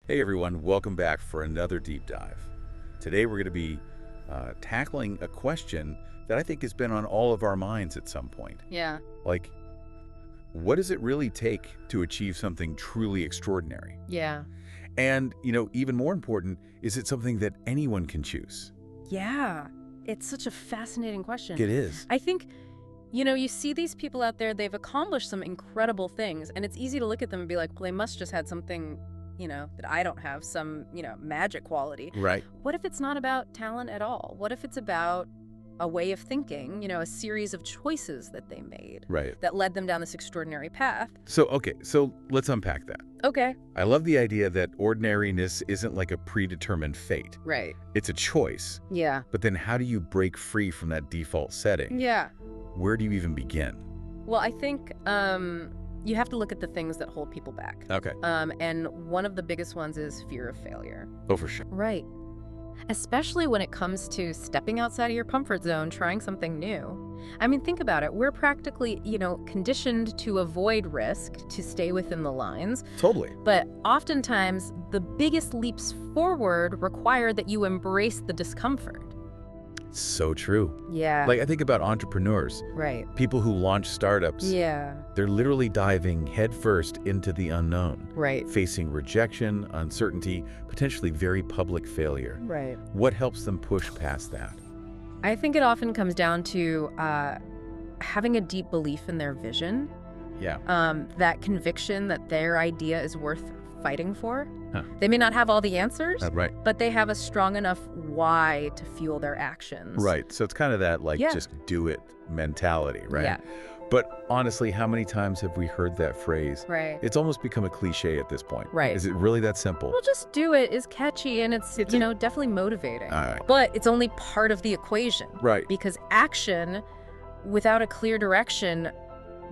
Hey everyone, welcome back for another deep dive. Today we're going to be tackling a question that I think has been on all of our minds at some point. Yeah. Like, what does it really take to achieve something truly extraordinary? Yeah. And, even more important, is it something that anyone can choose? Yeah. It's such a fascinating question. It is. I think, you see these people out there, they've accomplished some incredible things, and it's easy to look at them and be like, well, they must just had something, that I don't have, some, magic quality. Right. What if it's not about talent at all? What if it's about a way of thinking, a series of choices that they made Right. that led them down this extraordinary path? So let's unpack that. Okay. I love the idea that ordinariness isn't like a predetermined fate. Right. It's a choice. Yeah. But then how do you break free from that default setting? Yeah. Where do you even begin? Well, I think you have to look at the things that hold people back. Okay. And one of the biggest ones is fear of failure. Oh, for sure. Right. Especially when it comes to stepping outside of your comfort zone, trying something new. I mean, think about it. We're practically, conditioned to avoid risk, to stay within the lines. Totally. But oftentimes, the biggest leaps forward require that you embrace the discomfort. So true. Yeah. Like, I think about entrepreneurs, Right. people who launch startups. Yeah. They're literally diving headfirst into the unknown, Right. facing rejection, uncertainty, potentially very public failure. Right. What helps them push past that? I think it often comes down to having a deep belief in their vision, Yeah. that conviction that their idea is worth fighting for. Huh. They may not have all the answers, Right. but they have a strong enough why to fuel their actions. Right. So it's kind of that, Yeah. just do it mentality, right? Yeah. But honestly, how many times have we heard that phrase? Right. It's almost become a cliche at this point. Right. Is it really that simple? Well, just do it is catchy and it's definitely motivating. All right. But it's only part of the equation. Right. Because action without a clear direction,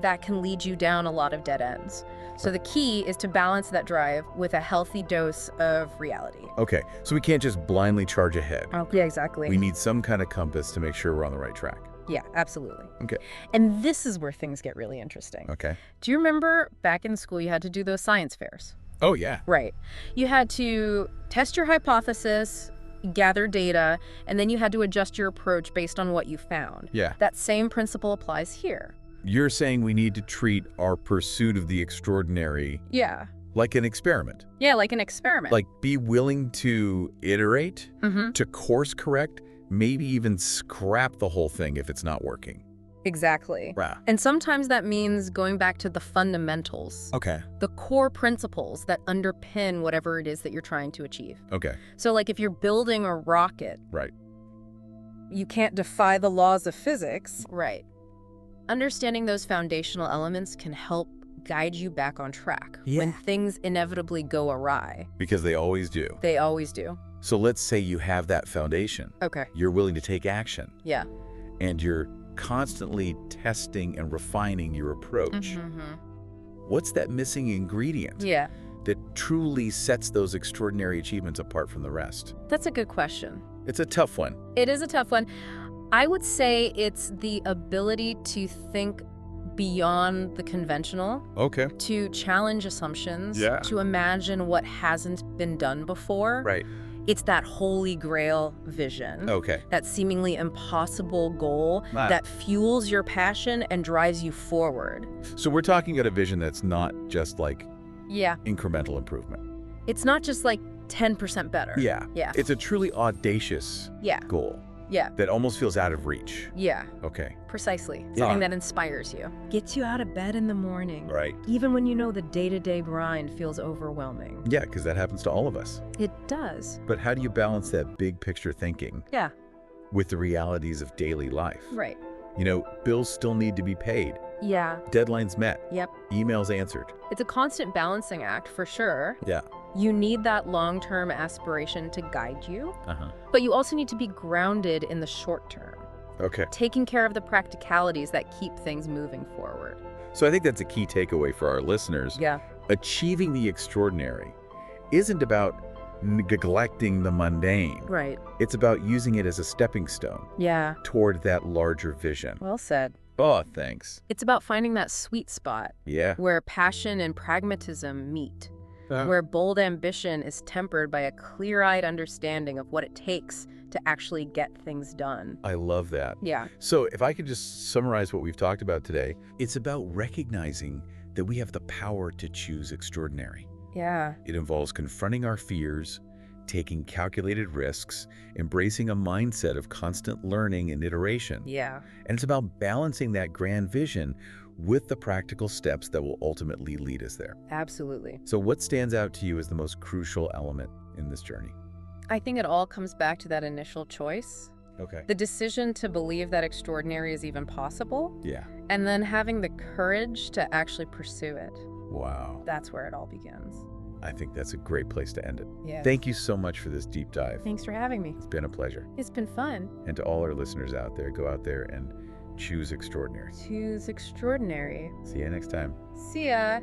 that can lead you down a lot of dead ends. So the key is to balance that drive with a healthy dose of reality. Okay. So we can't just blindly charge ahead. Oh, yeah, exactly. We need some kind of compass to make sure we're on the right track. Yeah, absolutely. Okay. And this is where things get really interesting. Okay. Do you remember back in school you had to do those science fairs? Oh, yeah. Right. You had to test your hypothesis, gather data, and then you had to adjust your approach based on what you found. Yeah. That same principle applies here. You're saying we need to treat our pursuit of the extraordinary Yeah. like an experiment. Yeah, like an experiment. Like, be willing to iterate, Mm-hmm. to course correct, maybe even scrap the whole thing if it's not working. Exactly. Wow. And sometimes that means going back to the fundamentals, Okay. the core principles that underpin whatever it is that you're trying to achieve. Okay. So like if you're building a rocket, Right. you can't defy the laws of physics. Right. Understanding those foundational elements can help guide you back on track when things inevitably go awry. Because they always do. They always do. So let's say you have that foundation. Okay. You're willing to take action. Yeah. And you're constantly testing and refining your approach. Mm-hmm. What's that missing ingredient Yeah. that truly sets those extraordinary achievements apart from the rest? That's a good question. It's a tough one. It is a tough one. I would say it's the ability to think beyond the conventional, Okay. to challenge assumptions, Yeah. to imagine what hasn't been done before. Right. It's that holy grail vision, Okay. that seemingly impossible goal Wow. that fuels your passion and drives you forward. So we're talking about a vision that's not just like Yeah. incremental improvement. It's not just like 10% better. Yeah. Yeah. It's a truly audacious Yeah. goal Yeah. that almost feels out of reach. Yeah. Okay. Precisely. Yeah. Something that inspires you. Gets you out of bed in the morning. Right. Even when you know the day-to-day grind feels overwhelming. Yeah, because that happens to all of us. It does. But how do you balance that big picture thinking Yeah. with the realities of daily life? Right. Bills still need to be paid, Yeah. deadlines met, Yep. emails answered. It's a constant balancing act for sure. Yeah. You need that long-term aspiration to guide you, Uh-huh. but you also need to be grounded in the short term, Okay. taking care of the practicalities that keep things moving forward. So I think that's a key takeaway for our listeners. Yeah. Achieving the extraordinary isn't about neglecting the mundane. Right. It's about using it as a stepping stone Yeah. toward that larger vision. Well said. Oh, thanks. It's about finding that sweet spot Yeah. where passion and pragmatism meet. where bold ambition is tempered by a clear-eyed understanding of what it takes to actually get things done. I love that. Yeah. So if I could just summarize what we've talked about today, it's about recognizing that we have the power to choose extraordinary. Yeah. It involves confronting our fears, taking calculated risks, embracing a mindset of constant learning and iteration. Yeah. And it's about balancing that grand vision with the practical steps that will ultimately lead us there. Absolutely. So what stands out to you as the most crucial element in this journey? I think it all comes back to that initial choice. Okay. The decision to believe that extraordinary is even possible, Yeah. and then having the courage to actually pursue it. Wow. That's where it all begins. I think that's a great place to end it. Yeah. Thank you so much for this deep dive. Thanks for having me. It's been a pleasure. It's been fun. And to all our listeners out there, go out there and choose extraordinary. Choose extraordinary. See you next time. See ya.